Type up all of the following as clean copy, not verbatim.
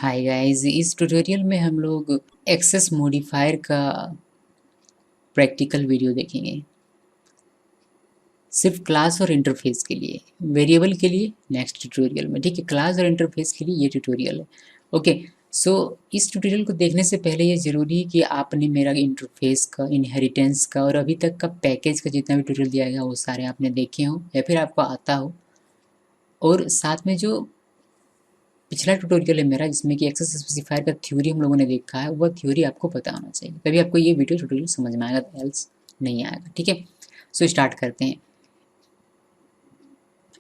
Hi guys, इस tutorial में हम लोग एक्सेस मॉडिफायर का प्रैक्टिकल वीडियो देखेंगे। सिर्फ क्लास और इंटरफेस के लिए, वेरिएबल के लिए नेक्स्ट ट्यूटोरियल में। ठीक है, क्लास और इंटरफेस के लिए ये ट्यूटोरियल है। ओके, सो इस ट्यूटोरियल को देखने से पहले ये ज़रूरी है कि आपने मेरा इंटरफेस का, इनहेरिटेंस का और अभी तक का पैकेज का जितना भी ट्यूटोरियल दिया गया वो सारे आपने देखे हो या फिर आपको आता हो। और साथ में जो पिछला ट्यूटोरियल है मेरा जिसमें कि एक्सेस स्पेसिफायर का थ्योरी हम लोगों ने देखा है, वह थ्योरी आपको पता होना चाहिए, तभी आपको ये वीडियो ट्यूटोरियल समझ में आएगा, एल्स नहीं आएगा। ठीक है, सो स्टार्ट करते हैं।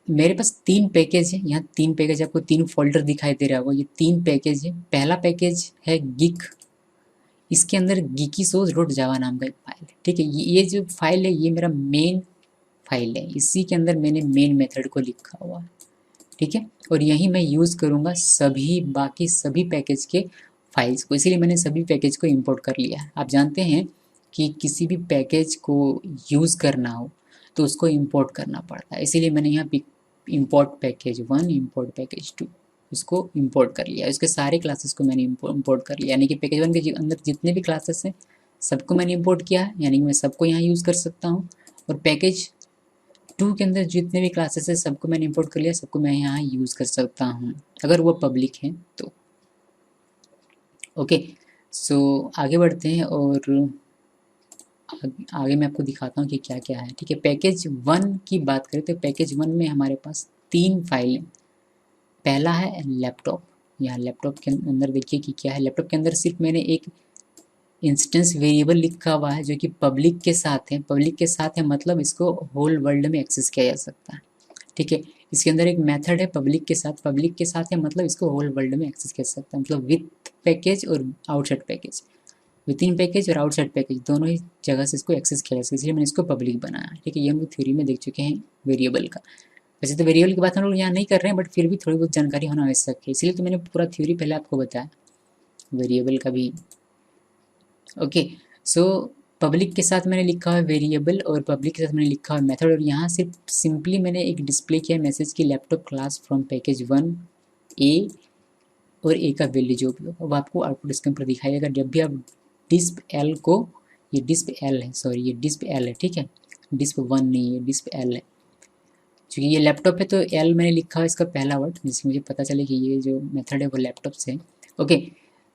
मेरे पास तीन पैकेज है, यहाँ तीन पैकेज आपको तीन फोल्डर दिखाई दे रहा होगा। ये तीन पैकेज है। पहला पैकेज है गिक। इसके अंदर गिकी सोर्स डॉट जावा नाम का एक फाइल है। ठीक है, ये जो फाइल है ये मेरा मेन फाइल है। इसी के अंदर मैंने मेन मेथड को लिखा हुआ है। ठीक है, और यही मैं यूज़ करूँगा सभी बाकी सभी पैकेज के फाइल्स को, इसीलिए मैंने सभी पैकेज को इंपोर्ट कर लिया है। आप जानते हैं कि किसी भी पैकेज को यूज़ करना हो तो उसको इंपोर्ट करना पड़ता है, इसीलिए मैंने यहाँ पे इंपोर्ट पैकेज 1, इंपोर्ट पैकेज 2 इसको इंपोर्ट कर लिया। इसके सारे क्लासेस को मैंने इंपोर्ट कर लिया, यानी कि पैकेज 1 के अंदर जितने भी क्लासेस हैं सबको मैंने इंपोर्ट किया है, यानी कि मैं सबको यहाँ यूज़ कर सकता हूँ। और पैकेज 2 के अंदर जितने भी क्लासेस है सबको मैंने इंपोर्ट कर लिया, सबको मैं यहाँ यूज़ कर सकता हूँ अगर वो पब्लिक है तो। ओके, सो आगे बढ़ते हैं और आगे मैं आपको दिखाता हूँ कि क्या क्या है। ठीक है, पैकेज 1 की बात करें तो पैकेज 1 में हमारे पास तीन फाइलें। पहला है लैपटॉप। यहाँ लैपटॉप के अंदर देखिए कि क्या है। लैपटॉप के अंदर सिर्फ मैंने एक इंस्टेंस वेरिएबल लिखा हुआ है जो कि पब्लिक के साथ है। पब्लिक के साथ है मतलब इसको होल वर्ल्ड में एक्सेस किया जा सकता है। ठीक है, इसके अंदर एक मेथड है पब्लिक के साथ। पब्लिक के साथ है मतलब इसको होल वर्ल्ड में एक्सेस किया जा सकता है, मतलब विथ पैकेज और outside package. With in package और आउटसाइड पैकेज दोनों ही जगह से इसको एक्सेस किया जा सकता है, इसलिए मैंने इसको पब्लिक बनाया। ठीक है, ये हम लोग थ्योरी में देख चुके हैं वेरिएबल का। वैसे तो वेरिएबल की बात हम लोग यहाँ नहीं कर रहे हैं, बट फिर भी थोड़ी बहुत जानकारी होना आवश्यक है, इसलिए तो मैंने पूरा थ्योरी पहले आपको बताया वेरिएबल का भी। ओके, सो पब्लिक के साथ मैंने लिखा है वेरिएबल और पब्लिक के साथ मैंने लिखा है मेथड, और यहाँ सिर्फ सिंपली मैंने एक डिस्प्ले किया मैसेज की लैपटॉप क्लास फ्रॉम पैकेज 1 ए, और ए का वैल्यू जो भी होगा वो आपको आउटपुट स्क्रीन पर दिखाएगा। जब भी आप डिस्प एल को, ये डिस्प एल है, सॉरी ये डिस्प एल है। ठीक है, डिस्प 1 नहीं है, डिस्प एल है। क्योंकि ये लैपटॉप है तो एल मैंने लिखा है इसका पहला वर्ड, जिससे मुझे पता चले कि ये जो मेथड है वो लैपटॉप से है। ओके,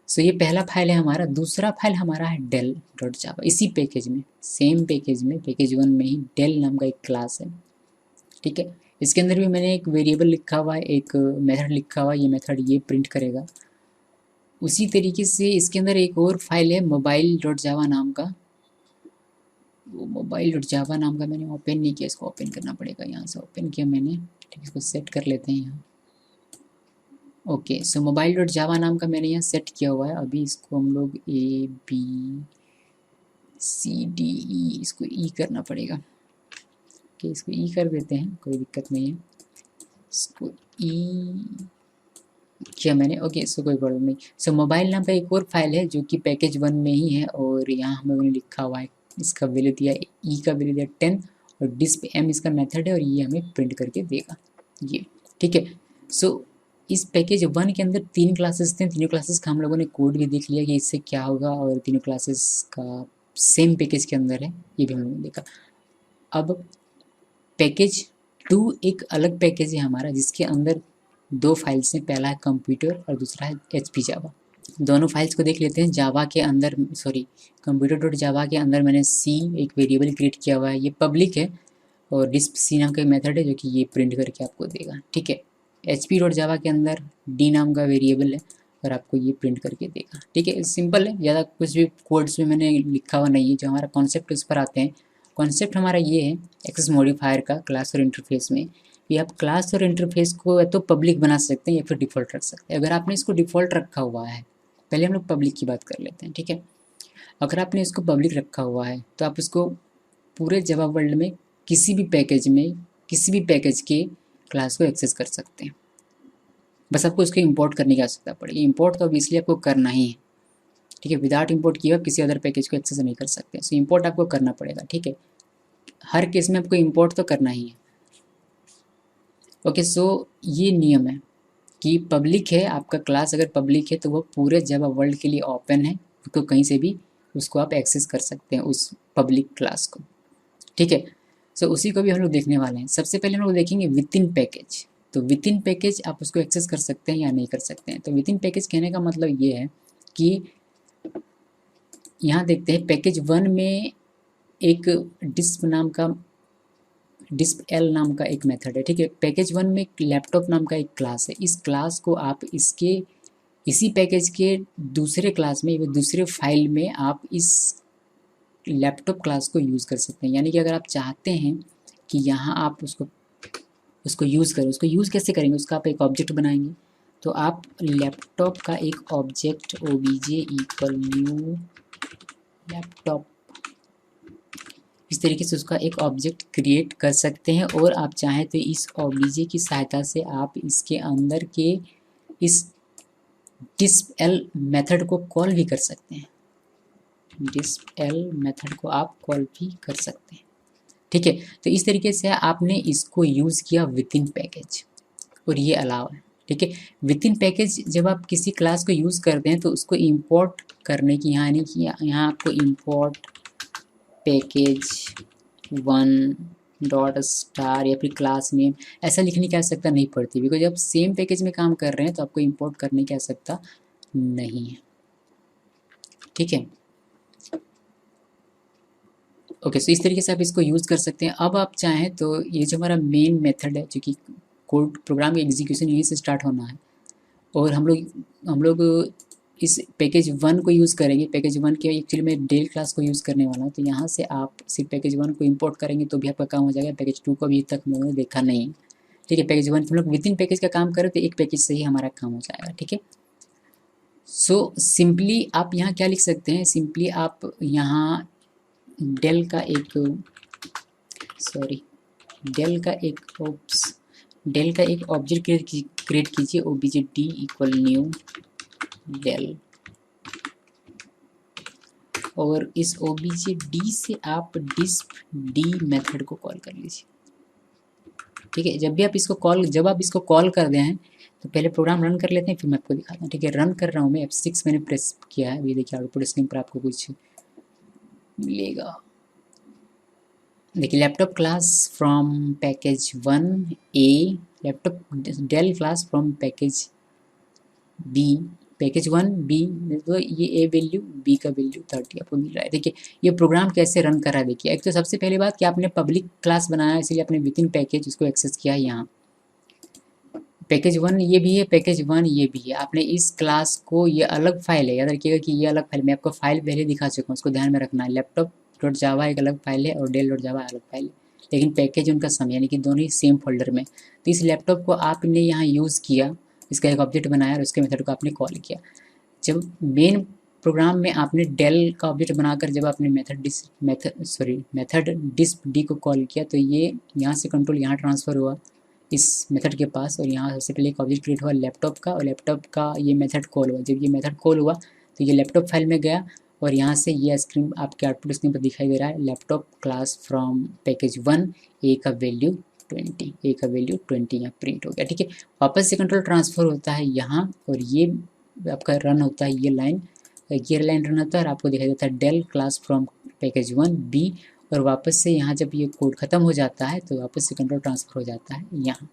सो ये पहला फाइल है हमारा। दूसरा फाइल हमारा है डेल डॉट जावा। इसी पैकेज में, सेम पैकेज में, पैकेज 1 में ही डेल नाम का एक क्लास है। ठीक है, इसके अंदर भी मैंने एक वेरिएबल लिखा हुआ है, एक मेथड लिखा हुआ है। ये मेथड ये प्रिंट करेगा। उसी तरीके से इसके अंदर एक और फाइल है मोबाइल डॉट जावा नाम का। वो मोबाइल डॉट जावा नाम का मैंने ओपन नहीं किया, इसको ओपन करना पड़ेगा। यहाँ से ओपन किया मैंने। ठीक है, इसको सेट कर लेते हैं यहाँ। ओके, सो मोबाइल डॉट जावा नाम का मैंने यहाँ सेट किया हुआ है। अभी इसको हम लोग A B C D E, इसको ई करना पड़ेगा। ओके, इसको ई कर देते हैं, कोई दिक्कत नहीं है। इसको ई किया मैंने। ओके, सो कोई प्रॉब्लम नहीं। सो मोबाइल नाम का एक और फाइल है जो कि पैकेज 1 में ही है, और यहाँ हम लोगों ने लिखा हुआ है, इसका वैल्यू दिया ई का वैल्यू दिया 10, और डिस्प एम इसका मेथड है, और ये हमें प्रिंट करके देगा ये। ठीक है, सो इस पैकेज 1 के अंदर तीन क्लासेस थे। तीनों क्लासेस का हम लोगों ने कोड भी देख लिया कि इससे क्या होगा, और तीनों क्लासेस का सेम पैकेज के अंदर है, ये भी हम लोगों ने देखा। अब पैकेज 2 एक अलग पैकेज है हमारा, जिसके अंदर दो फाइल्स हैं। पहला है कंप्यूटर और दूसरा है एचपी जावा। दोनों फाइल्स को देख लेते हैं। जावा के अंदर, सॉरी, कंप्यूटर डॉट जावा के अंदर मैंने सी एक वेरिएबल क्रिएट किया हुआ है, ये पब्लिक है, और डिस्प सी नाम का मेथड है जो कि ये प्रिंट करके आपको देगा। ठीक है, एच पी डॉट जावा के अंदर डी नाम का वेरिएबल है और आपको ये प्रिंट करके देगा। ठीक है, सिंपल है, ज़्यादा कुछ भी कोड्स में मैंने लिखा हुआ नहीं है। जो हमारा कॉन्सेप्ट उस पर आते हैं। कॉन्सेप्ट हमारा ये है एक्सेस मॉडिफायर का क्लास और इंटरफेस में, कि आप क्लास और इंटरफेस को या तो पब्लिक बना सकते हैं या फिर डिफ़ॉल्ट रख सकते हैं। अगर आपने इसको डिफ़ॉल्ट रखा हुआ है, पहले हम लोग पब्लिक की बात कर लेते हैं। ठीक है, अगर आपने इसको पब्लिक रखा हुआ है तो आप इसको पूरे जावा वर्ल्ड में किसी भी पैकेज में, किसी भी पैकेज के क्लास को एक्सेस कर सकते हैं। बस आपको इसको इंपोर्ट करने की आवश्यकता पड़ेगी। इंपोर्ट तो ऑब्वियसली आपको करना ही है। ठीक है, विदाउट इंपोर्ट किए आप किसी अदर पैकेज को एक्सेस नहीं कर सकते, सो इंपोर्ट आपको करना पड़ेगा। ठीक है, हर केस में आपको इंपोर्ट तो करना ही है। ओके, सो ये नियम है कि पब्लिक है, आपका क्लास अगर पब्लिक है तो वो पूरे जावा वर्ल्ड के लिए ओपन है, तो कहीं से भी उसको आप एक्सेस कर सकते हैं उस पब्लिक क्लास को, ठीक है। सो उसी को भी हम लोग देखने वाले हैं। सबसे पहले हम लोग देखेंगे विद इन पैकेज। तो विद इन पैकेज आप उसको एक्सेस कर सकते हैं या नहीं कर सकते हैं। तो विद इन पैकेज कहने का मतलब ये है कि यहाँ देखते हैं पैकेज 1 में एक डिस्प एल नाम का एक मेथड है, ठीक है। पैकेज 1 में एक लैपटॉप नाम का एक क्लास है। इस क्लास को आप इसी पैकेज के दूसरे क्लास में या दूसरे फाइल में आप इस लैपटॉप क्लास को यूज़ कर सकते हैं। यानी कि अगर आप चाहते हैं कि यहाँ आप उसको यूज़ करें, उसको यूज़ कैसे करेंगे, उसका आप एक ऑब्जेक्ट बनाएंगे। तो आप लैपटॉप का एक object obj equal new laptop, इस तरीके से उसका एक ऑब्जेक्ट क्रिएट कर सकते हैं। और आप चाहें तो इस obj की सहायता से आप इसके अंदर के इस displ मेथड को कॉल भी कर सकते हैं। displ मेथड को आप कॉल भी कर सकते हैं, ठीक है। तो इस तरीके से आपने इसको यूज़ किया विद इन पैकेज, और ये अलाउ है, ठीक है। विद इन पैकेज जब आप किसी क्लास को यूज़ करते हैं तो उसको इंपोर्ट करने की यहाँ नहीं कि यहाँ आपको इंपोर्ट पैकेज 1 डॉट स्टार या फिर क्लास नेम ऐसा लिखने की आवश्यकता नहीं पड़ती, बिकॉज जब सेम पैकेज में काम कर रहे हैं तो आपको इंपोर्ट करने की आवश्यकता नहीं है, ठीक है। ओके, सो इस तरीके से आप इसको यूज़ कर सकते हैं। अब आप चाहें तो ये जो हमारा मेन मेथड है, जो कि कोड प्रोग्राम का एग्जीक्यूशन यहीं से स्टार्ट होना है, और हम लोग इस पैकेज 1 को यूज़ करेंगे। पैकेज 1 के एक्चुअली मैं डेल क्लास को यूज़ करने वाला हूँ, तो यहाँ से आप सिर्फ पैकेज 1 को इंपोर्ट करेंगे तो भी आपका काम हो जाएगा। पैकेज 2 को अभी तक मैंने देखा नहीं, ठीक है। पैकेज 1 हम लोग विद इन पैकेज का काम करें तो एक पैकेज से ही हमारा काम हो जाएगा, ठीक है। सो सिंपली आप यहाँ क्या लिख सकते हैं, सिंपली आप यहाँ डेल का एक ऑब्जेक्ट क्रिएट कीजिए obj d equal new Dell, और इस obj d से आप डिस्प d मेथड को कॉल कर लीजिए, ठीक है। जब आप इसको कॉल कर दें हैं तो पहले प्रोग्राम रन कर लेते हैं, फिर मैं आपको दिखाता हूँ, ठीक है। रन कर रहा हूँ मैं, F6 मैंने प्रेस किया है। ये देखिए आउटपुट स्क्रीन पर आपको कुछ मिलेगा। देखिए laptop class from package 1 A, laptop Dell class from package B, package 1 B, तो ये ए वैल्यू बी का वैल्यू 30 आपको मिल रहा है। देखिए ये प्रोग्राम कैसे रन कर रहा है। देखिए एक तो सबसे पहली बात कि आपने पब्लिक क्लास बनाया, इसलिए आपने विद इन पैकेज उसको एक्सेस किया है। यहाँ पैकेज 1 ये भी है, पैकेज 1 ये भी है। आपने इस क्लास को, ये अलग फाइल है, याद रखिएगा कि ये अलग फाइल, मैं आपको फाइल पहले दिखा चुका हूँ, उसको ध्यान में रखना है। लैपटॉप डॉट जावा एक अलग फाइल है और डेल डॉट जावा अलग फाइल है, लेकिन पैकेज उनका सम, यानी कि दोनों ही सेम फोल्डर में। तो इस लैपटॉप को आपने यहाँ यूज़ किया, इसका एक ऑब्जेक्ट बनाया और उसके मेथड को आपने कॉल किया। जब मेन प्रोग्राम में आपने डेल का ऑब्जेक्ट बनाकर जब आपने मेथड डिस्प डी को कॉल किया, तो ये यहाँ से कंट्रोल यहाँ ट्रांसफ़र हुआ इस मेथड के पास, और यहाँ सबसे पहले एक ऑब्जेक्ट क्रिएट हुआ लैपटॉप का, और लैपटॉप का ये मेथड कॉल हुआ। जब ये मेथड कॉल हुआ तो ये लैपटॉप फाइल में गया, और यहाँ से ये स्क्रीन आपके आउटपुट स्क्रीन पर दिखाई दे रहा है, लैपटॉप क्लास फ्रॉम पैकेज 1 ए का वैल्यू 20 यहाँ प्रिंट हो गया, ठीक है। वापस से कंट्रोल ट्रांसफ़र होता है यहाँ, और ये आपका रन होता है, ये लाइन रन होता है, और आपको दिखाई देता है Dell class from package 1 B, और वापस से यहाँ जब ये कोड ख़त्म हो जाता है तो वापस से कंट्रोल ट्रांसफ़र हो जाता है यहाँ,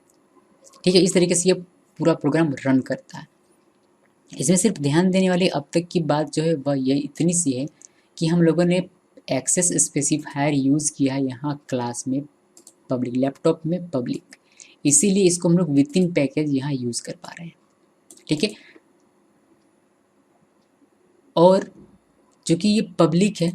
ठीक है। इस तरीके से ये पूरा प्रोग्राम रन करता है। इसमें सिर्फ ध्यान देने वाली अब तक की बात जो है वह ये इतनी सी है कि हम लोगों ने एक्सेस स्पेसिफायर यूज़ किया है यहाँ क्लास में, पब्लिक लैपटॉप में पब्लिक, इसीलिए इसको हम लोग विद इन पैकेज यहाँ यूज़ कर पा रहे हैं, ठीक है। और चूँकि ये पब्लिक है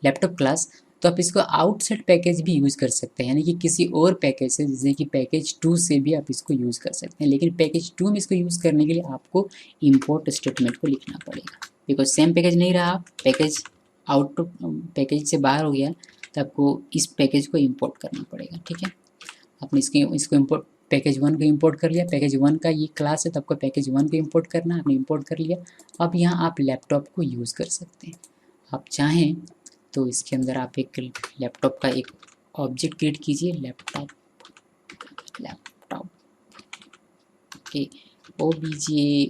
लैपटॉप क्लास, तो आप इसको आउटसाइड पैकेज भी यूज़ कर सकते हैं, यानी कि किसी और पैकेज से, जैसे कि पैकेज 2 से भी आप इसको यूज़ कर सकते हैं। लेकिन पैकेज 2 में इसको यूज़ करने के लिए आपको इंपोर्ट स्टेटमेंट को लिखना पड़ेगा, बिकॉज सेम पैकेज नहीं रहा, पैकेज पैकेज से बाहर हो गया, तो आपको इस पैकेज को इंपोर्ट करना पड़ेगा, ठीक है। आपने इसको इंपोर्ट पैकेज 1 को इंपोर्ट कर लिया, पैकेज 1 का ये क्लास है तो आपको पैकेज 1 को इंपोर्ट करना है, आपने इंपोर्ट कर लिया। अब यहाँ आप लैपटॉप को यूज़ कर सकते हैं। आप चाहें तो इसके अंदर आप एक लैपटॉप का एक ऑब्जेक्ट क्रिएट कीजिए, laptop okay, OBJ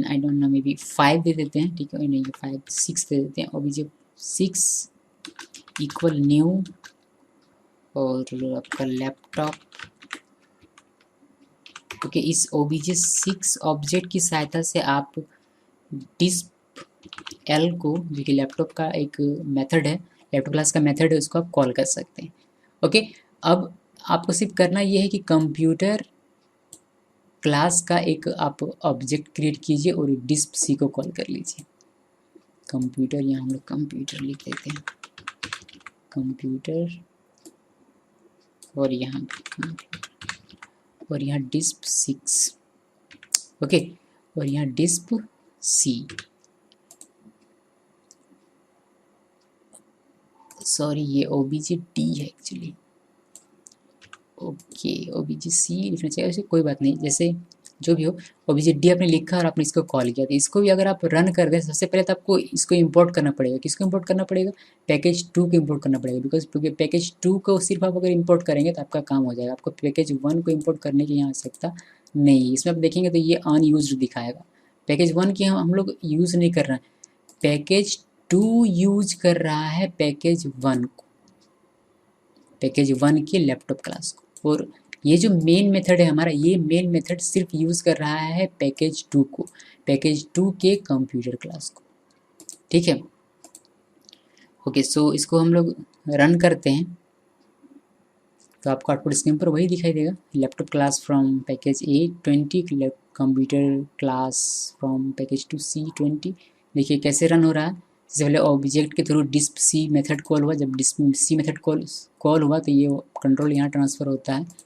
I don't know, may be 5 दे देते हैं, ठीक है, नहीं 5 6 दे देते हैं, ओबीजे 6 इक्वल न्यू, और आपका लैपटॉप। ओके, इस ओबीजे 6 ऑब्जेक्ट की सहायता से आप डिस्प एल को, जो कि लैपटॉप का एक मेथड है, लैपटॉप क्लास का मेथड है, उसको आप कॉल कर सकते हैं। ओके, अब आपको सिर्फ करना ये है कि कंप्यूटर क्लास का एक आप ऑब्जेक्ट क्रिएट कीजिए और डिस्प सी को कॉल कर लीजिए। कंप्यूटर, यहाँ हम लोग कंप्यूटर लिख देते हैं, कंप्यूटर, और यहाँ और यहाँ डिस्प 6, ओके, और यहाँ डिस्प सी, सॉरी ये ओबीजे डी है एक्चुअली, ओके ओबीजे सी लिखना चाहिए, वैसे कोई बात नहीं, जैसे जो भी हो, ओबीजे डी आपने लिखा और आपने इसको कॉल किया, तो इसको भी अगर आप रन कर दें, सबसे पहले तो आपको इसको इंपोर्ट करना पड़ेगा। किसको इंपोर्ट करना पड़ेगा? पैकेज 2 को इंपोर्ट करना पड़ेगा, बिकॉज पैकेज 2 को सिर्फ आप अगर इंपोर्ट करेंगे तो आपका काम हो जाएगा। आपको पैकेज 1 को इंपोर्ट करने की यहाँ आवश्यकता नहीं, इसमें आप देखेंगे तो ये अनयूज्ड दिखाएगा। पैकेज 1 की हम लोग यूज़ नहीं कर रहे हैं, पैकेज 2 यूज कर रहा है पैकेज 1 को, पैकेज 1 के लैपटॉप क्लास को, और ये जो मेन मेथड है हमारा, ये मेन मेथड सिर्फ यूज़ कर रहा है पैकेज 2 को, पैकेज 2 के कंप्यूटर क्लास को, ठीक है। ओके, सो इसको हम लोग रन करते हैं तो आपको आउटपुट स्क्रीन पर वही दिखाई देगा, laptop class from package A 20, computer class from package 2 C20। देखिए कैसे रन हो रहा है। सबसे पहले ऑब्जेक्ट के थ्रू डिस्प सी मेथड कॉल हुआ, जब डिस्प सी मेथड कॉल हुआ तो ये कंट्रोल यहाँ ट्रांसफ़र होता है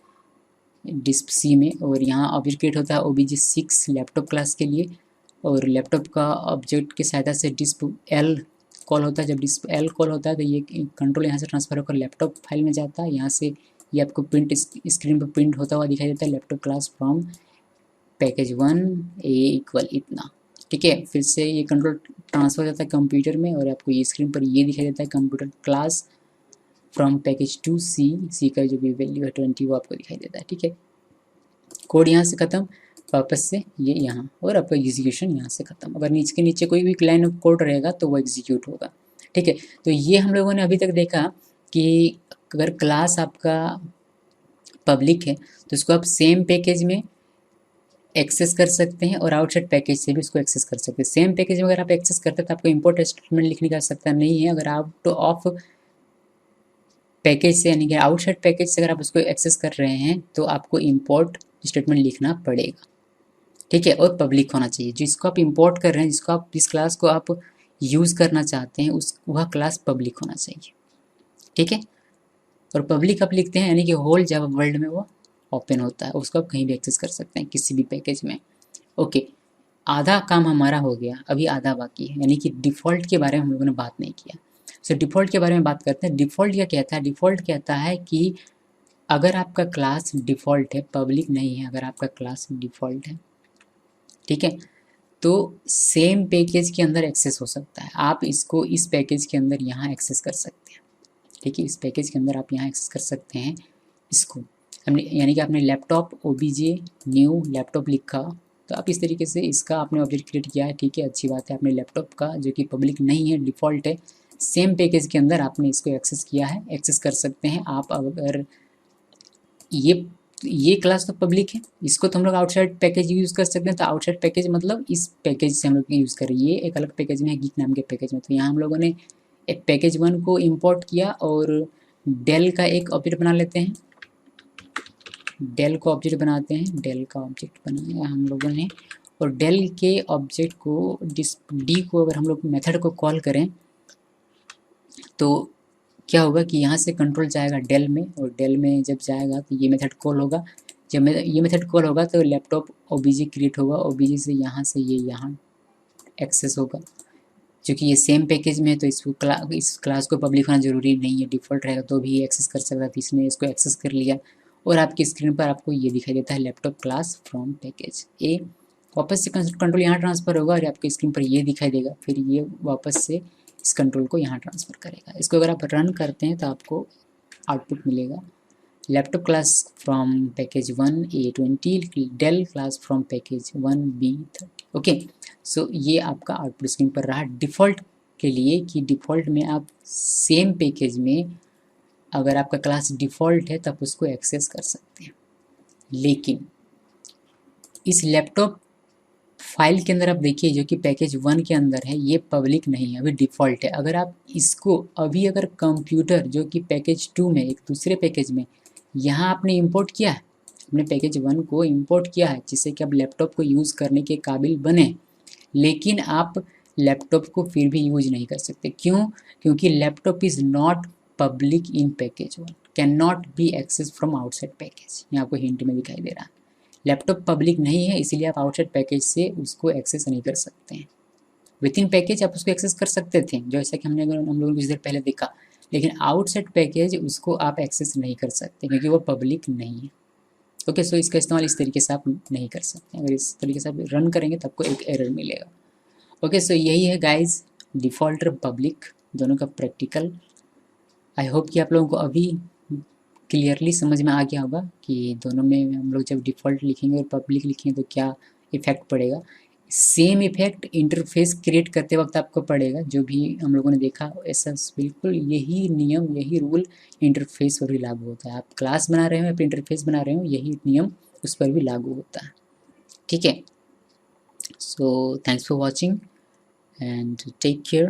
डिस्प सी में, और यहाँ ऑब्जेक्ट क्रिएट होता है ओबीजे 6 लैपटॉप क्लास के लिए, और लैपटॉप का ऑब्जेक्ट की सहायता से डिस्प एल कॉल होता है। जब डिस्प एल कॉल होता है तो ये कंट्रोल यहाँ से ट्रांसफ़र होकर लैपटॉप फाइल में जाता है, यहाँ से ये आपको प्रिंट स्क्रीन पर प्रिंट होता हुआ दिखाई देता है, laptop class from package 1 A equal इतना, ठीक है। फिर से ये कंट्रोल ट्रांसफ़र हो जाता है कंप्यूटर में, और आपको ये स्क्रीन पर ये दिखाई देता है कंप्यूटर क्लास फ्रॉम पैकेज 2 सी का जो भी वैल्यू है 20 वो आपको दिखाई देता है, ठीक है। कोड यहाँ से ख़त्म, वापस से ये यहाँ, और आपका एग्जीक्यूशन यहाँ से ख़त्म। अगर नीचे के नीचे कोई भी लाइन ऑफ कोड रहेगा तो वो एग्जीक्यूट होगा, ठीक है। तो ये हम लोगों ने अभी तक देखा कि अगर क्लास आपका पब्लिक है तो इसको आप सेम पैकेज में एक्सेस कर सकते हैं, और आउटसाइड पैकेज से भी इसको एक्सेस कर सकते हैं। सेम पैकेज में अगर आप एक्सेस करते हैं तो आपको इंपोर्ट स्टेटमेंट लिखने की आवश्यकता नहीं है। अगर आउट ऑफ पैकेज से, यानी कि आउटसाइड पैकेज से अगर आप उसको एक्सेस कर रहे हैं तो आपको इंपोर्ट स्टेटमेंट लिखना पड़ेगा, ठीक है। और पब्लिक होना चाहिए, जिसको आप इंपोर्ट कर रहे हैं, जिसको आप, जिस क्लास को आप यूज़ करना चाहते हैं, उस वह क्लास पब्लिक होना चाहिए, ठीक है। और पब्लिक आप लिखते हैं यानी कि होल जावा वर्ल्ड में वो ओपन होता है, उसको आप कहीं भी एक्सेस कर सकते हैं किसी भी पैकेज में। ओके, आधा काम हमारा हो गया, अभी आधा बाकी है, यानी कि डिफ़ॉल्ट के बारे में हम लोगों ने बात नहीं किया। सो डिफ़ॉल्ट के बारे में बात करते हैं। डिफ़ॉल्ट क्या कहता है? डिफ़ॉल्ट कहता है कि अगर आपका क्लास डिफ़ॉल्ट है, पब्लिक नहीं है, अगर आपका क्लास डिफ़ॉल्ट है, ठीक है, तो सेम पैकेज के अंदर एक्सेस हो सकता है। आप इसको इस पैकेज के अंदर यहाँ एक्सेस कर सकते हैं, ठीक है। इस पैकेज के अंदर आप यहाँ एक्सेस कर सकते हैं इसको, हमने यानी कि आपने लैपटॉप ओबीजे न्यू लैपटॉप लिखा तो आप इस तरीके से इसका आपने ऑब्जेक्ट क्रिएट किया है, ठीक है, अच्छी बात है। आपने लैपटॉप का जो कि पब्लिक नहीं है, डिफ़ॉल्ट है, सेम पैकेज के अंदर आपने इसको एक्सेस किया है, एक्सेस कर सकते हैं आप। अगर ये क्लास तो पब्लिक है, इसको तो हम लोग आउटसाइड पैकेज यूज़ कर सकते हैं। तो आउटसाइड पैकेज मतलब इस पैकेज से हम लोग यूज़ करें, ये एक अलग पैकेज में है, गीक नाम के पैकेज में। तो यहाँ हम लोगों ने एक पैकेज 1 को इंपोर्ट किया और डेल का एक ऑब्जेक्ट बना लेते हैं, डेल को ऑब्जेक्ट बनाते हैं, डेल का ऑब्जेक्ट बनाया हम लोगों ने, और डेल के ऑब्जेक्ट को डी को अगर हम लोग मेथड को कॉल करें तो क्या होगा कि यहाँ से कंट्रोल जाएगा डेल में, और डेल में जब जाएगा तो ये मेथड कॉल होगा। जब ये मेथड कॉल होगा तो लैपटॉप ओबीजे क्रिएट होगा, ओबीजे से यहाँ से ये यहाँ एक्सेस होगा। क्योंकि ये सेम पैकेज में है तो इस क्लास को पब्लिक होना ज़रूरी नहीं है, डिफ़ॉल्ट रहेगा तो भी एक्सेस कर सकता है। तो इसने इसको एक्सेस कर लिया और आपकी स्क्रीन पर आपको ये दिखाई देता है लैपटॉप क्लास फ्रॉम पैकेज ए। वापस से कंट्रोल यहाँ ट्रांसफ़र होगा और आपकी स्क्रीन पर ये दिखाई देगा, फिर ये वापस से इस कंट्रोल को यहाँ ट्रांसफ़र करेगा। इसको अगर आप रन करते हैं तो आपको आउटपुट मिलेगा, laptop class from package 1 A20, Dell class from package 1 B30। Okay, so ये आपका आउटपुट स्क्रीन पर रहा डिफ़ॉल्ट के लिए कि डिफ़ॉल्ट में आप सेम पैकेज में अगर आपका क्लास डिफ़ॉल्ट है तब उसको एक्सेस कर सकते हैं। लेकिन इस लैपटॉप फाइल के अंदर आप देखिए जो कि पैकेज 1 के अंदर है, ये पब्लिक नहीं है, अभी डिफ़ॉल्ट है। अगर आप इसको अभी अगर कंप्यूटर जो कि पैकेज 2 में एक दूसरे पैकेज में यहाँ आपने इंपोर्ट किया है, अपने पैकेज 1 को इंपोर्ट किया है जिससे कि आप लैपटॉप को यूज़ करने के काबिल बने, लेकिन आप लैपटॉप को फिर भी यूज नहीं कर सकते। क्यों? क्योंकि laptop is not public in package 1, can not be access from outside package. यहाँ आपको हिंट में दिखाई दे रहा है, लैपटॉप पब्लिक नहीं है, इसीलिए आप आउटसाइड पैकेज से उसको एक्सेस नहीं कर सकते हैं। विद इन पैकेज आप उसको एक्सेस कर सकते थे, जैसा कि हम लोगों ने कुछ देर पहले देखा, लेकिन आउटसाइड पैकेज उसको आप एक्सेस नहीं कर सकते क्योंकि वो पब्लिक नहीं है। ओके, सो इसका इस्तेमाल इस तरीके से आप नहीं कर सकते। अगर इस तरीके से आप रन करेंगे तो आपको एक एरर मिलेगा। ओके, सो यही है गाइज डिफ़ॉल्ट और पब्लिक दोनों का प्रैक्टिकल। आई होप कि आप लोगों को अभी क्लियरली समझ में आ गया होगा कि दोनों में हम लोग जब डिफ़ॉल्ट लिखेंगे और पब्लिक लिखेंगे तो क्या इफ़ेक्ट पड़ेगा। सेम इफ़ेक्ट इंटरफेस क्रिएट करते वक्त आपको पड़ेगा, जो भी हम लोगों ने देखा ऐसा बिल्कुल यही नियम, यही रूल इंटरफेस पर भी लागू होता है। आप क्लास बना रहे हो या फिर इंटरफेस बना रहे हो, यही नियम उस पर भी लागू होता है। ठीक है, so thanks for watching and take care.